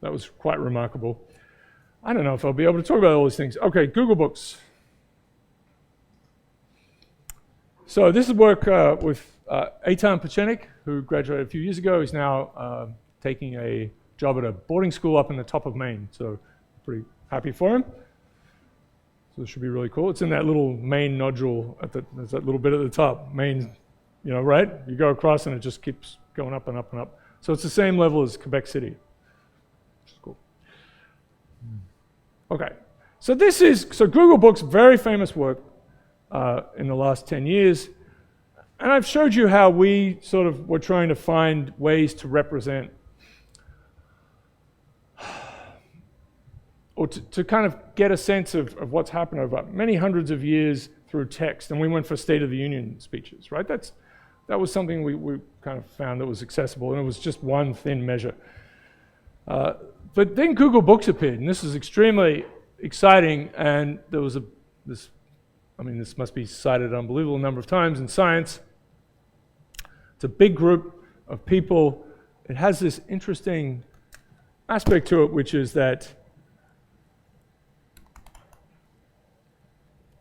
That was quite remarkable. I don't know if I'll be able to talk about all these things. Okay, Google Books. So this is work with Eitan Pachenik, who graduated a few years ago. He's now taking a job at a boarding school up in the top of Maine. So pretty happy for him. So this should be really cool. It's in that little Maine nodule, there's that little bit at the top, Maine, right? You go across and it just keeps going up and up and up. So it's the same level as Quebec City, which is cool. Okay, so Google Books, very famous work in the last 10 years. And I've showed you how we sort of were trying to find ways to represent or to kind of get a sense of what's happened over many hundreds of years through text. And we went for State of the Union speeches, right? That was something we kind of found that was accessible, and it was just one thin measure. But then Google Books appeared, and this is extremely exciting, and there was this must be cited an unbelievable number of times in science. It's a big group of people. It has this interesting aspect to it, which is that,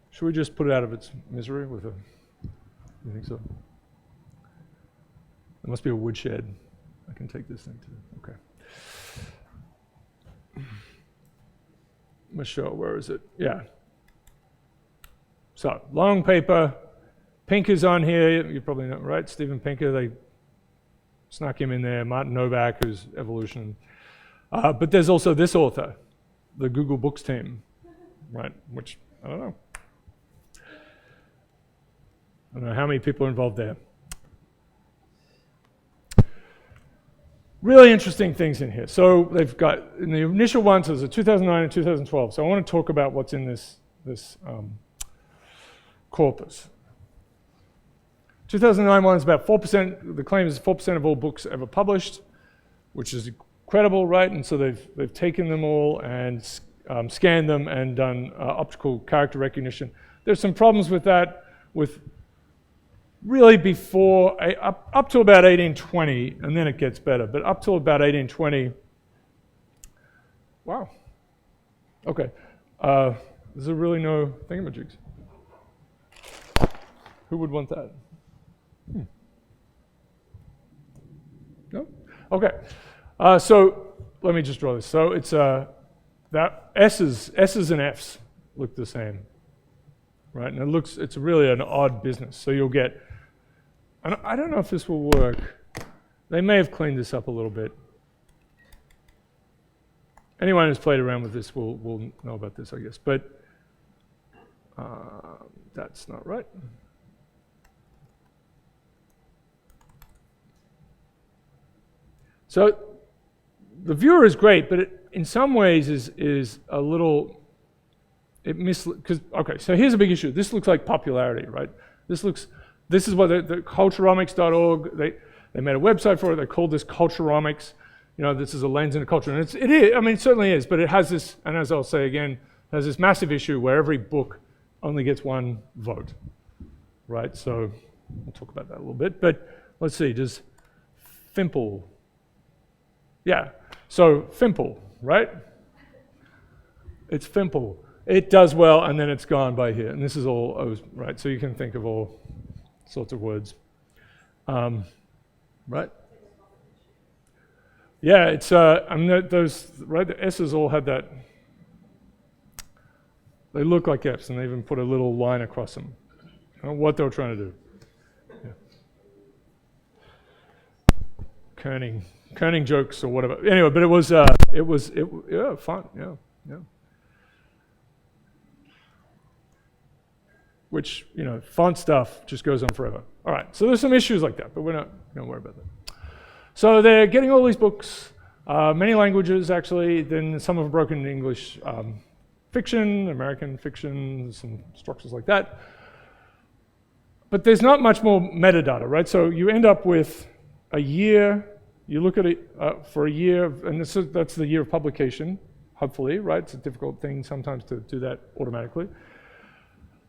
should we just put it out of its misery with a, you think so? There must be a woodshed. I can take this thing too, okay. Michelle, where is it? Yeah. So, long paper. Pinker's on here. You probably know, right? Steven Pinker, they snuck him in there. Martin Novak, who's evolution. But there's also this author, the Google Books team, right? Which, I don't know. I don't know how many people are involved there. Really interesting things in here. So they've got, in the initial ones, there's a 2009 and 2012. So I want to talk about what's in this corpus. 2009 one is about 4%, the claim is 4% of all books ever published, which is incredible, right? And so they've taken them all and scanned them and done optical character recognition. There's some problems with that, with really before, up to about 1820, and then it gets better, but up to about 1820, wow, okay. There's really no thingamajigs. Who would want that? No? Okay. So let me just draw this. So it's that S's and F's look the same, right? And it's really an odd business. So you'll get, and I don't know if this will work. They may have cleaned this up a little bit. Anyone who's played around with this will know about this, I guess. But that's not right. So the viewer is great, but it, in some ways, is a little, okay, so here's a big issue. This looks like popularity, right? This is what the culturomics.org, they made a website for it. They called this culturomics. This is a lens into culture. And it is, I mean, it certainly is, but it has this, and as I'll say again, has this massive issue where every book only gets one vote, right? So we'll talk about that a little bit. But let's see, does Fimple, yeah, so Fimple, right? It's Fimple. It does well, and then it's gone by here. And this is all O's, right? So you can think of all sorts of words, right? Yeah, it's, those, right, the S's all had that, they look like F's, and they even put a little line across them. I don't know what they were trying to do. Yeah. Kerning jokes or whatever. Anyway, but it was yeah, fun, yeah. Which, font stuff just goes on forever. All right, so there's some issues like that, but we're not going to worry about that. So they're getting all these books, many languages actually, then some of them broken into English fiction, American fiction, some structures like that. But there's not much more metadata, right? So you end up with a year, you look at it for a year, and that's the year of publication, hopefully, right? It's a difficult thing sometimes to do that automatically.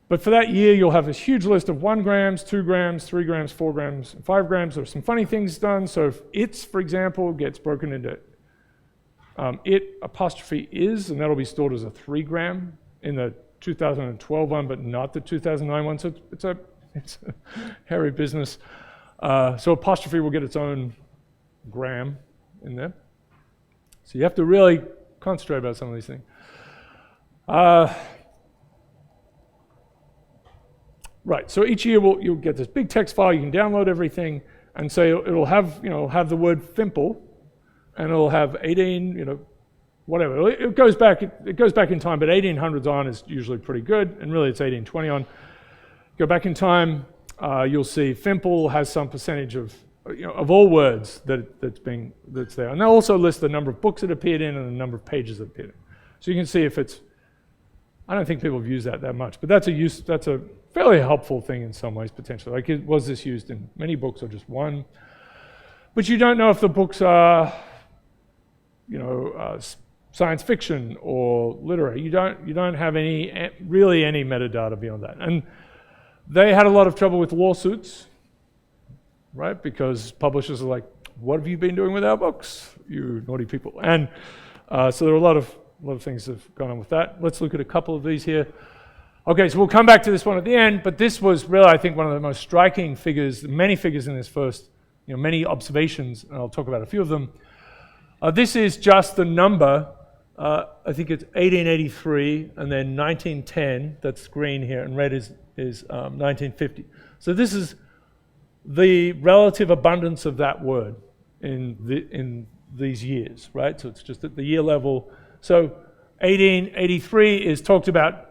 But for that year, you'll have this huge list of 1 grams, 2 grams, 3 grams, 4 grams, 5 grams. There's some funny things done. So if ITS, for example, gets broken into it apostrophe is, and that'll be stored as a 3 gram in the 2012 one, but not the 2009 one. So it's a hairy business. So apostrophe will get its own gram in there. So you have to really concentrate about some of these things. Right, so each year you'll get this big text file, you can download everything, and so it'll have, have the word fimple, and it'll have 18, whatever. It goes back in time, but 1800s on is usually pretty good, and really it's 1820 on. Go back in time, you'll see fimple has some percentage of all words that's there, and they'll also list the number of books it appeared in and the number of pages it appeared in. So you can see if it's. I don't think people have used that much, but that's a fairly helpful thing in some ways potentially. Like, was this used in many books or just one? But you don't know if the books are, science fiction or literary. You don't have any metadata beyond that. And they had a lot of trouble with lawsuits, right? Because publishers are like, "What have you been doing with our books, you naughty people?" And so there are a lot of things that have gone on with that. Let's look at a couple of these here. Okay, so we'll come back to this one at the end, but this was really, I think, one of the most striking figures, many figures in this first, many observations, and I'll talk about a few of them. This is just the number, I think it's 1883, and then 1910, that's green here, and red is 1950. So this is the relative abundance of that word in these years, right? So it's just at the year level. So 1883 is talked about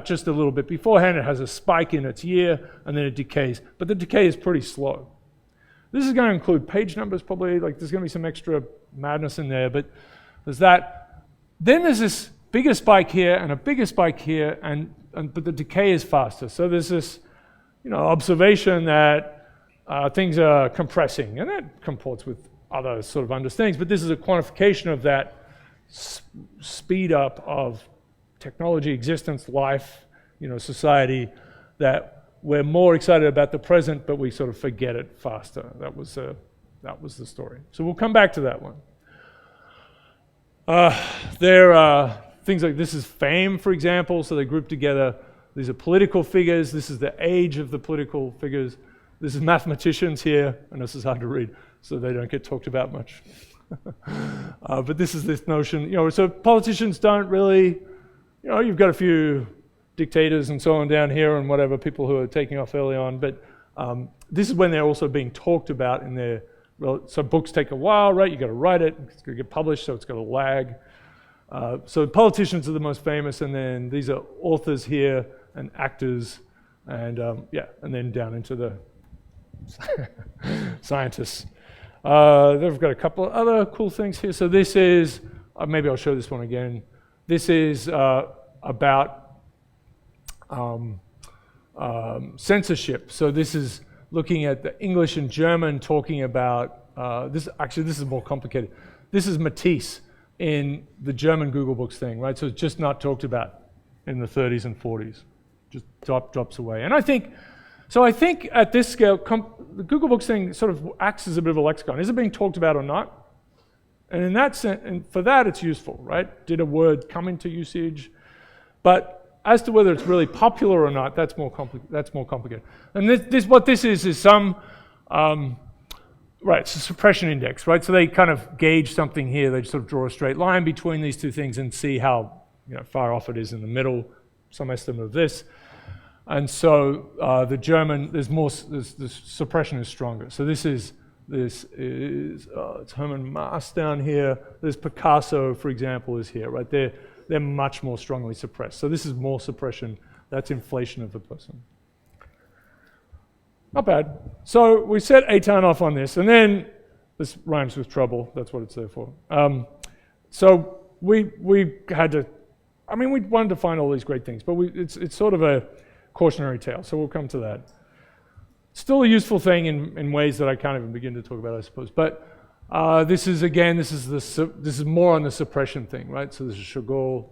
just a little bit beforehand. It has a spike in its year, and then it decays. But the decay is pretty slow. This is going to include page numbers probably. Like, there's going to be some extra madness in there, but there's that. Then there's this bigger spike here and a bigger spike here, but the decay is faster. So there's this observation that things are compressing, and that comports with other sort of understandings, but this is a quantification of that speed up of technology, existence, life, society, that we're more excited about the present, but we sort of forget it faster. That was the story. So we'll come back to that one. There are things like this is fame, for example, so they group together. These are political figures. This is the age of the political figures. This is mathematicians here, and this is hard to read, so they don't get talked about much. But this is this notion, so politicians don't really, you've got a few dictators and so on down here and whatever, people who are taking off early on, but this is when they're also being talked about in their, so books take a while, right? You got to write it, it's going to get published, so it's got a lag. So politicians are the most famous, and then these are authors here and actors, and and then down into the scientists. They've got a couple of other cool things here. So this is, maybe I'll show this one again. This is about censorship. So this is looking at the English and German talking about, this is more complicated. This is Matisse in the German Google Books thing, right? So it's just not talked about in the 30s and 40s. Just drops away. And I think at this scale, the Google Books thing sort of acts as a bit of a lexicon. Is it being talked about or not? And in that sense, and for that it's useful, right? Did a word come into usage? But as to whether it's really popular or not, that's more complicated. And what this is some, right, it's a suppression index, right? So they kind of gauge something here. They sort of draw a straight line between these two things and see how far off it is in the middle, some estimate of this. And so the German, the suppression is stronger. So this is it's Hermann Mass down here. There's Picasso, for example, is here, right? They're much more strongly suppressed. So this is more suppression. That's inflation of the person. Not bad. So we set Eitan off on this, and then this rhymes with trouble. That's what it's there for. So we had to. I mean, we wanted to find all these great things, but it's sort of a cautionary tale. So we'll come to that. Still a useful thing in ways that I can't even begin to talk about, I suppose. But this is more on the suppression thing, right? So this is Chagall,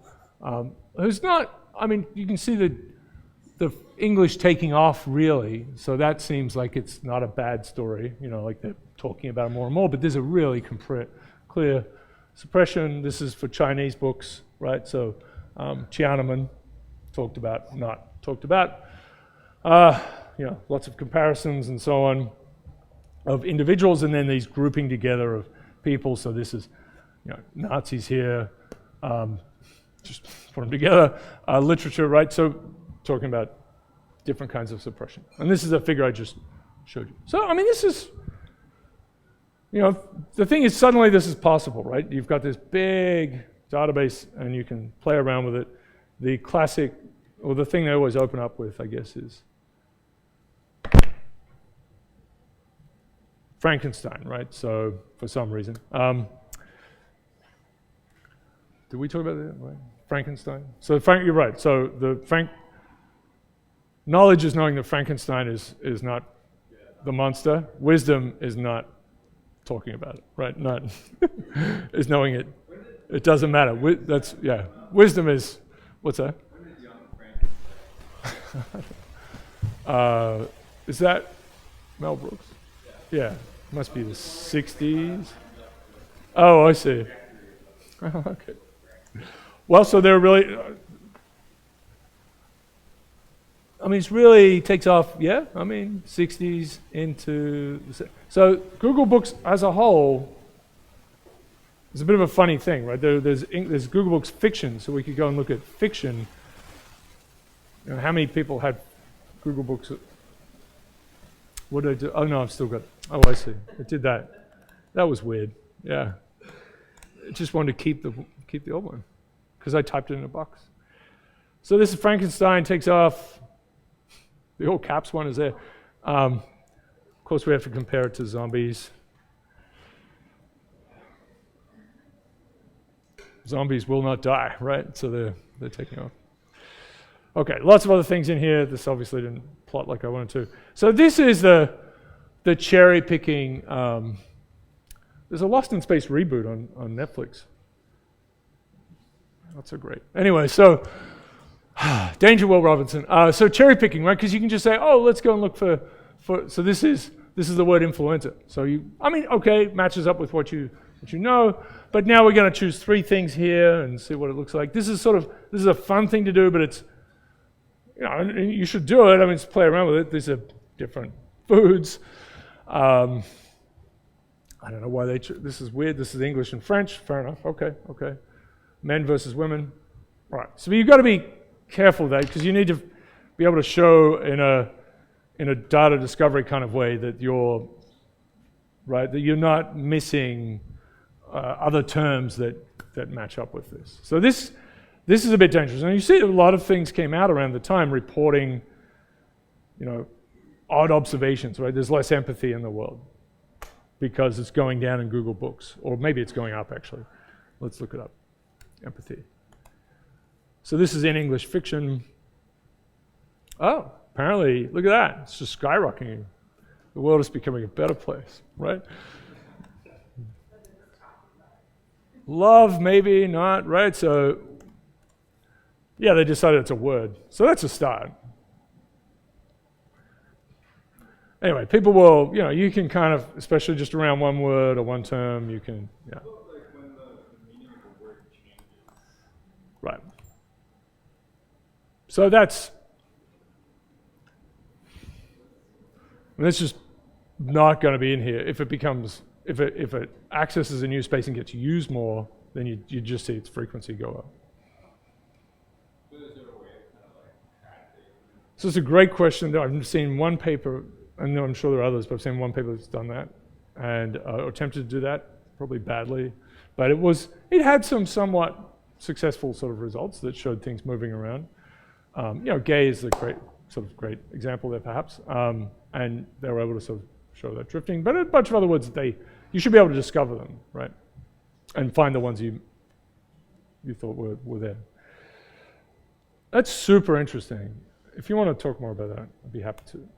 who's not. I mean, you can see the English taking off really. So that seems like it's not a bad story. Like they're talking about it more and more. But there's a really clear Suppression, this is for Chinese books, right? So Tiananmen talked about, not talked about. Lots of comparisons and so on of individuals, and then these grouping together of people. So this is, Nazis here, just put them together. Literature, right? So talking about different kinds of suppression. And this is a figure I just showed you. So, I mean, this is, the thing is suddenly this is possible, right? You've got this big database and you can play around with it. The classic, or the thing they always open up with, I guess, is Frankenstein, right? So, for some reason. Did we talk about that? Right? Frankenstein? So, you're right. So, knowledge is knowing that Frankenstein is not the monster. Wisdom is not talking about it, right? Not is knowing it. It doesn't matter. Wisdom is, what's that? When did young Frankenstein? Is that Mel Brooks? Yeah, must be the 60s. Oh, I see. Okay. Well, so they're really, it really takes off, 60s into, so Google Books as a whole is a bit of a funny thing, right? There's Google Books fiction, so we could go and look at fiction. How many people had Google Books? What did I do? Oh no, I've still got, I see. It did that. That was weird, yeah. I just wanted to keep the old one, because I typed it in a box. So this is Frankenstein, takes off. The all caps one is there. Of course, we have to compare it to zombies. Zombies will not die, right? So they're taking off. Okay, lots of other things in here. This obviously didn't plot like I wanted to. So this is the cherry picking. There's a Lost in Space reboot on Netflix. Not so great. Anyway, so Danger Will Robinson. So cherry picking, right? Because you can just say, oh, let's go and look for. So this is the word influenza. So matches up with what you know. But now we're going to choose 3 things here and see what it looks like. This is a fun thing to do, but it's, you should do it. Just play around with it. These are different foods. I don't know why this is weird. This is English and French. Fair enough. Okay. Men versus women. All right. So you've got to be careful with that, because you need to be able to show in a data discovery kind of way that you're not missing other terms that match up with this. So this is a bit dangerous. And you see a lot of things came out around the time reporting, odd observations, right? There's less empathy in the world because it's going down in Google Books, or maybe it's going up actually. Let's look it up. Empathy. So this is in English fiction. Oh, apparently, look at that. It's just skyrocketing. The world is becoming a better place, right? Love, maybe, not, right? So, yeah, they decided it's a word. So that's a start. Anyway, people will, you can kind of, especially just around one word or one term, you can, yeah. Like when the meaning of the word changes. Right. So that's just not going to be in here. If it accesses a new space and gets used more, then you just see its frequency go up. So is there a way of kind of like tracking? So it's a great question. I've seen one paper, and I'm sure there are others, but I've seen one paper that's done that and attempted to do that, probably badly. But it had some somewhat successful sort of results that showed things moving around. Gay is the great example there, perhaps. And they were able to sort of show that drifting. But a bunch of other words you should be able to discover them, right? And find the ones you thought were there. That's super interesting. If you want to talk more about that, I'd be happy to.